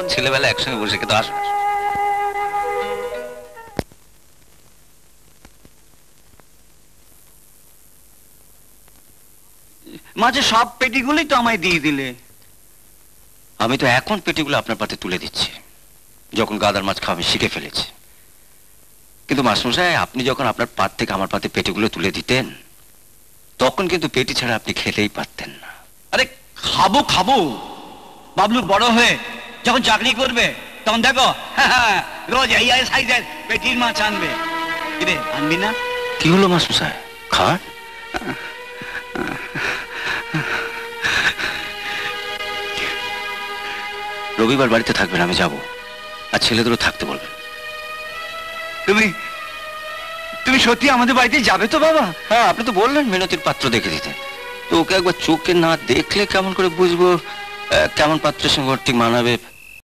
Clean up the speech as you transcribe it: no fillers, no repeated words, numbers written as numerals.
তখন ছেলেবেলা একসঙ্গে বসে খেতে। আসুন। মাঝে সব পেটিগুলি তো আমায় দিয়ে দিলে। আমি তো এখন পেটিগুলো আপনার পাতে তুলে দিচ্ছি, যখন গাদার মাছ খাওয়া আমি শিখে ফেলেছি। কিন্তু মাস্টারমশাই, আপনি যখন আপনার পাত থেকে আমার পাতে পেটিগুলো তুলে দিতেন, তখন কিন্তু পেটি ছাড়া আপনি খেতেই পারতেন না। আরে খাবো খাবো, বাবলু বড় হয়ে যখন চাকরি করবে তখন দেখো রোজ এই সাইজের পেটির মাছ আনবে। কিরে আনবি না? কি হলো মাস্টারমশাই, খান। রবিবার বাড়িতে থাকবেন, আমি যাব, আর ছেলেদেরও থাকতে বলবেন। তুমি তুমি সত্যি আমাদের বাড়িতে যাবে তো বাবা? হ্যাঁ, আপনি তো বললেন মিনতির পাত্র দেখে দিতে, তো ওকে একবার চোখে না দেখলে কেমন করে বুঝবো কেমন পাত্রের সঙ্গে ঠিক মানাবে।